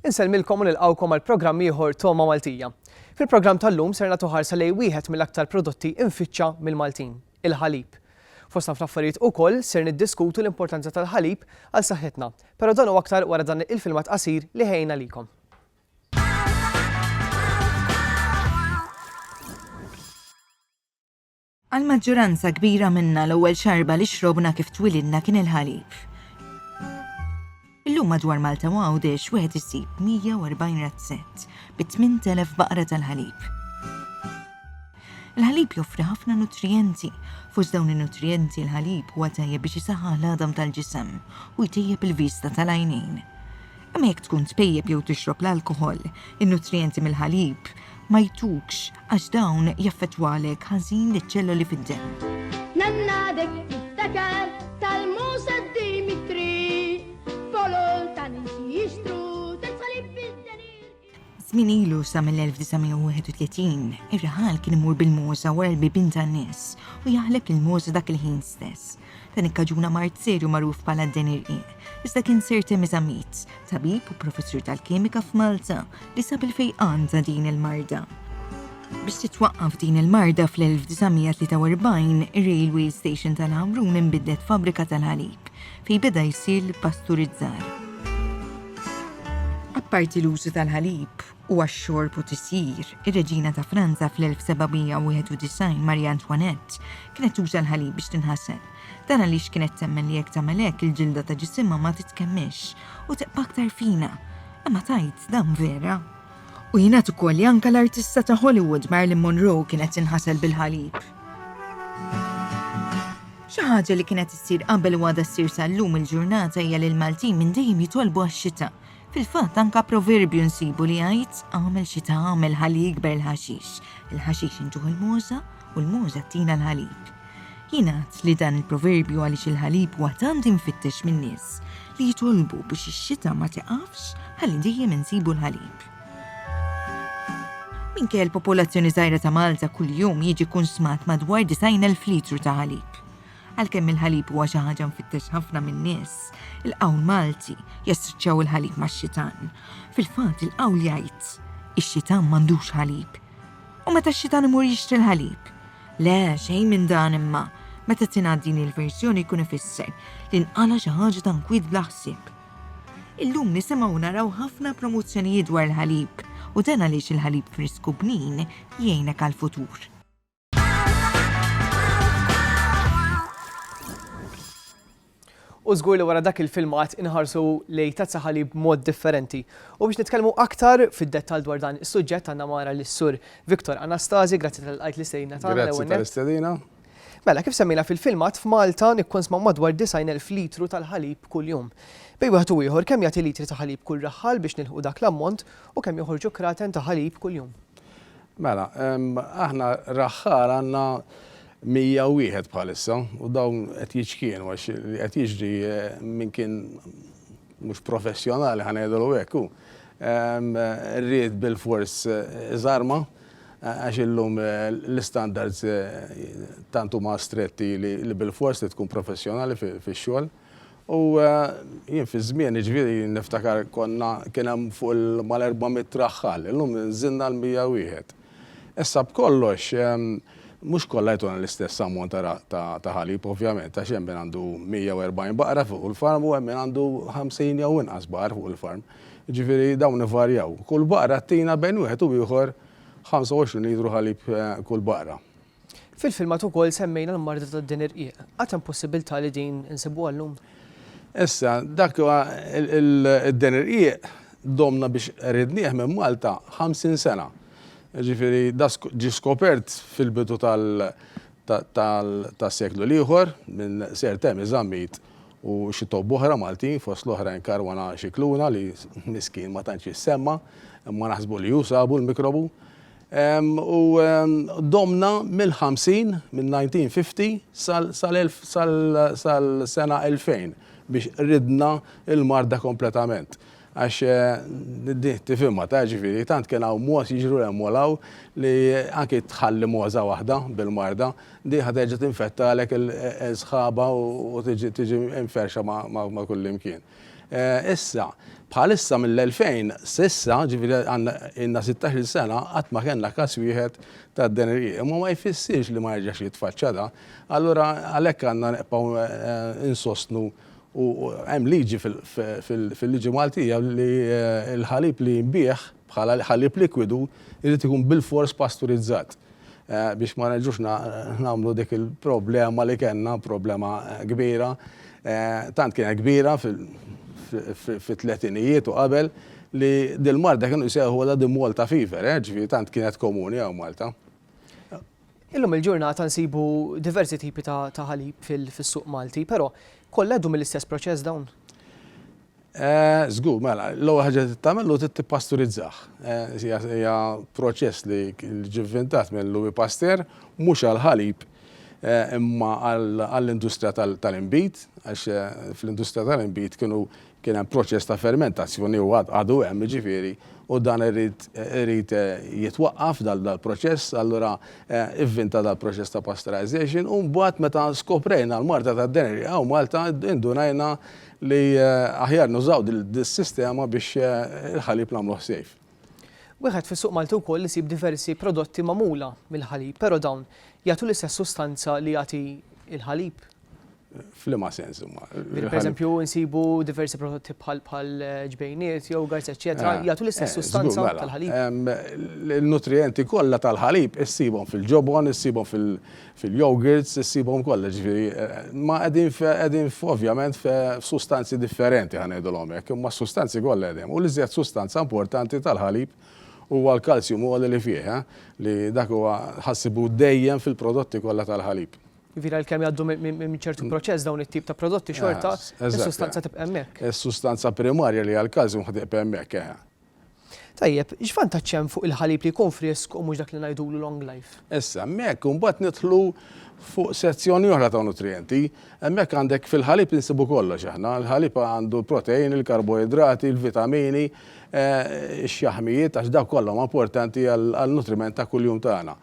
Insellmilkom u nilqgħukom għal programm ieħor Toma Maltija. Fil-programm tal-lum ser nagħtu ħarsa lejn wieħed mill-aktar prodotti infittxa mill-Maltin, il-ħalib. Fostna fl-affarijiet ukoll ser niddiskutu l-importanza tal-ħalib għal saħħitna, però dan huwa aktar wara dan il-filmat qasir li ħejna likom. Għal-maġġoranza kbira minna l-ewwel xarba li xrobna kif twilidna kien il-ħalib. Illum madwar Malta u Għawdex wieħed isib 140 razzett bi 8,000 baqra tal-ħalib. Il-ħalib joffri ħafna nutrijenti. Fost dawn in-nutrijenti il-ħalib huwa tajjeb biex isaħħaħ l-għadam tal-ġisem u jtejjeb il-vista tal-għajnejn. Imma jekk tkun tpejjeb jew tixrob l-alkoħol, in-nutrijenti mill-ħalib ma jtukx għax dawn jaffettwalek ħażin liċ-ċelloli fid-demm. Nannadek iftakar tal-Musa Dimitri, folol tan jixtru tal-ħalib bil-denir. Żmien ilu sa mill-1931 ir-raħal kien imur bil-muża wara l-bibien tan-nies u jaħleb il-muża dak il-ħin stess. Dan ikkaġuna mart serju magħruf bħala d-denirqiq. Iżda kien Sir Temizamit, tabib u professur tal-kimika f'Malta li sab il-fejqan ta' din il-marda. Biex titwaqqaf din il-marda fl-1943, ir-Railway Station tal-Ħamrun inbidlet fabrika tal-ħalib fejn beda jsir l-pasturizzar. Apparti l-użu tal-ħalib u għax-xorb u tisjir, ir-Reġina ta' Franza fl-1791 Marie Antoinette kienet tuża l-ħalib biex tinħassel. Dan għaliex kienet temmen li jekk tagħmel hekk il-ġilda ta' ġisimha ma titkemmix u tibqa' aktar fina. Imma tajt dan vera. U jingħad ukoll li anke l-artista ta' Hollywood Marilyn Monroe kienet tinħasel bil-ħalib. Xi ħaġa li kienet issir qabel u għadha ssir sal-lum il-ġurnata hija li l-Maltin minn dejjem jitolbu għax-xita. Fil-fatt anke proverbju nsibu li jgħid għamel xita għamel ħalli jikber il-ħaxix. Il-ħaxix intuħ il-muża u l-muża tina l-ħalib. Jingħad li dan il-proverbju għaliex il-ħalib huwa tant infittex min-nies li jitolbu biex ix-xita ma tiqafx ħalli dejjem insibu l-ħalib. Minkejja l-popolazzjoni żgħira ta' Malta kuljum jiġi konsmat madwar 90,000 litru ta' ħalib. Għalkemm il-ħalib huwa xi ħaġa mfittex ħafna min-nies, il-qawl Malti jassociaw il-ħalib max-xitan. Fil-fatt il-qawl jgħid ix-xitan m'għandux ħalib. U meta x-xitan imur jixtri l-ħalib? Le, xejn minn dan imma, meta tingħad din il-verżjoni jkun ifisser li nqala xi ħaġa ta' nkwiet bla ħsieb. Illum nisimgħu naraw ħafna promozzjonijiet dwar il-ħalib u dan għaliex il-ħalib frisku bnin jgħinek għall-futur. U żgur li wara dak il-filmat inħarsu lejn tazza ħalib b'mod differenti. U biex nitkellmu aktar fid-dettall dwar dan is-suġġett għandna mara lis-sur Viktor Anastasi, grazzi tal-qajt li stejna tagħna l-ewwel. Grazzi tal-istedina. Mela kif semmejna fil-filmat f'Malta nikkonsmaw madwar 90,000 litru tal-ħalib kuljum. Bej wieħed u ieħor kemm jagħti litri ta' ħalib kull raħħal biex nilħu dak l-ammont u kemm joħorġu kraten ta' ħalib kuljum. Mela, aħna raħħal għandna 101 bħalissa u dawn qed jiġkienu għax li qed jiġri min kien mhux professjonali ħanejdulu hekk hu. Rrid bil-fors żarma għax illum l-istandards tant huma stretti li bil-fors li tkun professjonali fix-xogħol. U jien fi żmien jiġifieri niftakar kien hemm fuq mal-400 raħħal, illum żinna l-101. Issa b'kollox mhux kollha jtuna l-istess ammont ta' ħalib ovvjament, għax hemm min għandu 140 baqra fuq il-farm u hemm min għandu 50 jew inqas baqar fuq il-farm. Jiġifieri dawn ivarjaw. Kull baqra tina bejn wieħed u ieħor 25 litru ħalib kull baqra. Fil-filmat ukoll semmejna l-marda tad-denirqiq. Għad hemm possibilità li din insibuha llum? Issa, dak huwa id-denirqiq domna biex ridnieh minn Malta 50 sena. Ġifieri da ġie skopert fil-bidu tas-seklu l-ieħor minn Ser Temi Żammit u xi tobb oħra Maltin fost l-oħrajn Karwana Xikluna li miskin ma tantx jissemma, imma naħsbu li jusabu l-mikrobu. U domna mill-50 minn 1950 sal-sena 2000 biex ridna il-marda kompletament. Għax tifimma ta' ġifiri, tant kien hawn mos jiġru emmolaw li anke tħalli moza waħda bil-marda, di ħateġa tinfetta għalek il-sħaba u tiġi inferxa ma' kull imkien. Issa, bħalissa mill-2000 sissa, ġifiri għanna 16 sena, għat ma kena kas wieħed ta' d-denerija. Ma jfissirx li ma jirġax jitfaċċa da, allura għalek għanna neqpaw insostnu u hemm liġi fil-liġi Maltija li l-ħalib li jinbieħ bħala ħalib likwidu irid ikun bil-fors pasturizzat biex ma nerġux nagħmlu dik il-problema li kellna, problema kbira, tant kienet kbira fit-tletinijiet u qabel li dil-marda kienu jsejħu di Malta fever, ġifieri tant kienet komuni hawn Malta. Illum il-ġurnata nsibu diversi tipi ta' ħalib fis-suq Malti, però kollha għadhom mill-istess proċess dawn? Żgur, mela, l-ewwel ħaġa tagħmel u tippasturizzah. Hija proċess li ġie inventat minn Louis Pasteur mhux għall-ħalib imma għall-industrija tal-inbit, għax fl-industrija tal-inbit kien hemm proċess ta' fermentazzjoni u għadu hemm ġifieri u dan irid jitwaqqaf dal-proċess, allura ivvinta dal-proċess ta' pasteurization u mbagħad meta skoprejna l-marda tad-denerija hawn Malta indunajna li aħjar nużaw dis-sistema biex il-ħalib nagħmluh sejf. Wieħed fis-suq Malti wkoll isib diversi prodotti magħmula mill-ħalib, però dawn jagħtu l-istess sustanza li jagħti il-ħalib. F'liema sens huma. Pereżempju nsibu diversi prodotti bħal ġbejniet, yogurts, eċetera, jagħtu l-istess sustanza tal-ħalib. Il-nutrienti kollha tal-ħalib issibhom fil-ġobon, issibhom fil-yogurts, issibhom kollha ġifieri. Ma qegħdin ovvjament f'sustanzi differenti ħanejdulhom hekk, imma s-sustanzi kollha qegħdin. U l-iżjed sustanza importanti tal-ħalib huwa l-kalsjum huwa li fih, li dak huwa ħassibu dejjem fil-prodotti kollha tal-ħalib. Vira l-kemm jgħaddu minn ċertu proċess dawn it-tip ta' prodotti xorta, is-sustanza tibqa' hemmhekk. Is-sustanza primarja li għall-kalsjum tibqa' hemmhekk. Tajjeb, x'vantaġġ hemm fuq il-ħalib li jkun frisk u mhux dak li ngħidulu long life? Issa, hemmhekk imbagħad nidħlu fuq sezzjoni oħra ta' nutrienti, hemmhekk għandek fil-ħalib insibu kollox aħna, il-ħalib għandu l-protein, il-karboidrati, il-vitamini, ix-xaħmijiet għax dawk kollhom importanti għall-nutriment ta' kuljum tagħna.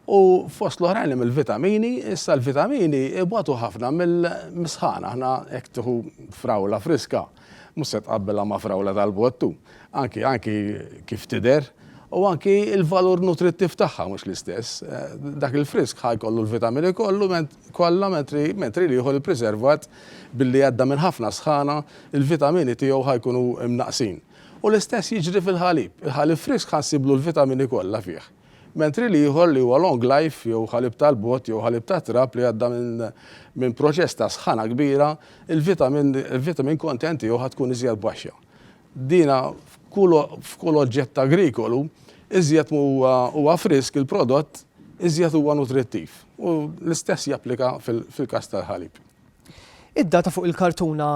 U fost l-oħrajn mill-vitamini, issa l-vitamini ibgħatu ħafna mill-misħana, aħna hekk tieħu frawla friska, mhux se tqabbelha ma' frawla tal-bottu, anki kif tidher u anki il-valur nutrittiv tagħha mhux l-istess. Dak il-frisk ħajkollu l-vitamini kollha mentri li jieħu il-preservat billi għadda minn ħafna sħana, il-vitamini tiegħu ħajkunu mnaqsin. U l-istess jiġri fil-ħalib. Il-ħalib frisk ħansiblu l-vitamini kollha fih. Mentri li jieħor li huwa long life, jew ħalib tal-bot, jew ħalib ta' trab li għadda minn proċess ta' sħana kbira, il-vitamin kontenti jew ħatkun iżjed baxxa. Dina f'kull oġġett agrikolu, iżjed huwa frisk il-prodott, iżjed huwa nutrittiv. U l-istess japplika fil-każ tal-ħalib. Id-data fuq il-kartuna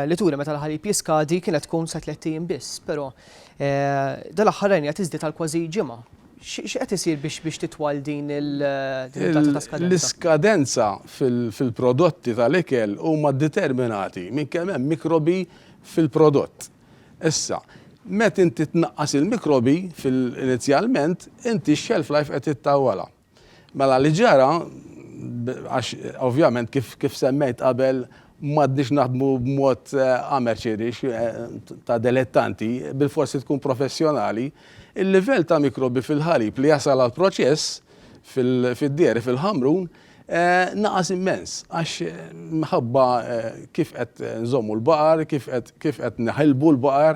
li turi meta l-ħalib jiskadi kienet tkun sa 3 biss, però dal-aħħar qed tiżdied għal kważi ġimgħa. X'qed isir biex titwal din il-data ta' skadenza? L-iskadenza fil-prodotti tal-ikel huma determinati minn kemm hemm mikrobi fil-prodott. Issa, meta inti tnaqqas il-mikrobi inizjalment, inti x-shelf life qed tittawwala. Mela li ġara, għax ovvjament kif semmejt qabel m'għadniex naħdmu b'mod amerċedix ta' dilettanti, bil-forsi tkun professjonali, il-livell ta' mikrobi fil-ħalib li jasal għal proċess fil-dieri fil-ħamrun naqas immens għax minħabba kif qed nżommu l-baqar, kif qed neħilbu l-baqar,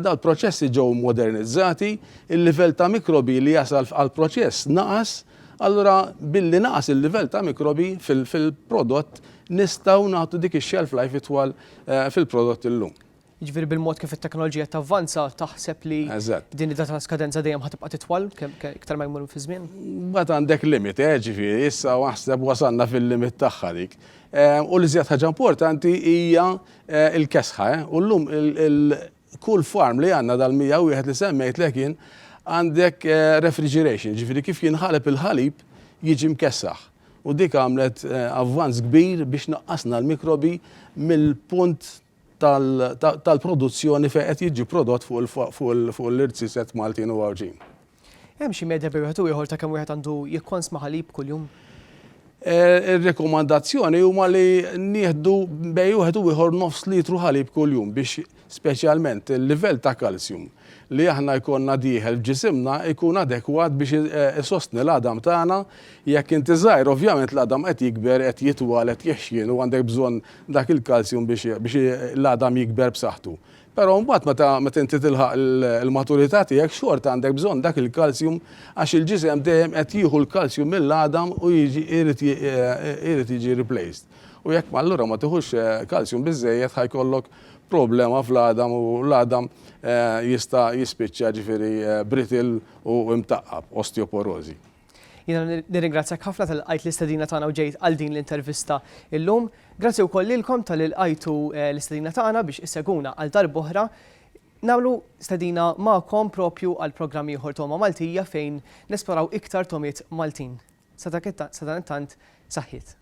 dal-proċessi ġew modernizzati, il-livell ta' mikrobi li jasal għal proċess naqas, allura billi naqas il-livell ta' mikrobi fil-prodott nistgħu nagħtu dik ix-shelf life itwal fil-prodott illum. Jiġifieri bil-mod kif it-teknoloġija tavvanza taħseb li Eżatt. din id-data ta' skadenza dejjem ħatibqa' titwal iktar ma jmur fi żmien? Mbagħad għandek limit, ġifieri, issa waħseb wasalna fil-limit tagħha dik. U li żjed ħaġa importanti hija l-kesħa, u llum kull farm li għandna dal-101 li semmejt lekin għandek refrigeration, ġifieri kif jinħaleb il-ħalib jiġi mkessaħ. U dik għamlet avvanz kbir biex naqqasna l-mikrobi mill-punt tal-produzzjoni fejn qed jiġi prodott fuq l-irtsiset Maltin u għawġin. Hemm xi medja bejn wieħed u ieħor ta' kemm wieħed għandu jikkonsma ħalib kuljum? Ir-rekomandazzjoni huma li nieħdu bejn wieħed u ieħor nofs litru ħalib kuljum biex speċjalment il-livell ta' kalsjum li aħna jkollna dieħel f'ġisimna jkun adekwat biex isostni l-għadam tagħna. Jekk inti żgħir ovvjament l-għadam qed jikber, qed jitwal, qed jeħxien u għandek bżonn dak il-kalsjum biex l-għadam jikber b'saħħtu. Però mbagħad meta inti tilħaq il-maturità tiegħek xorta għandek bżonn dak il-kalsjum għax il-ġisem dejjem qed jieħu l-kalsjum mill-għadam u jrid jiġi replaced. U jekk allura ma tieħux kalsjum biżżejjed ħajkollok problema fl-għadam u l-għadam jista' jispiċċa ġifieri brittle u imtaqqab, osteoporosi. Jiena nirringrazzjak ħafna tal-qajt l-istedina tagħna u ġejt għal din l-intervista illum. Grazzi wkoll lilkom tal-qajtu l-istedina tagħna biex isseguna għal darb'oħra nagħmlu stedina magħkom propju għal programm ieħor Toma Maltija fejn nesploraw iktar tomiet Maltin. Sa dan intant saħħiet.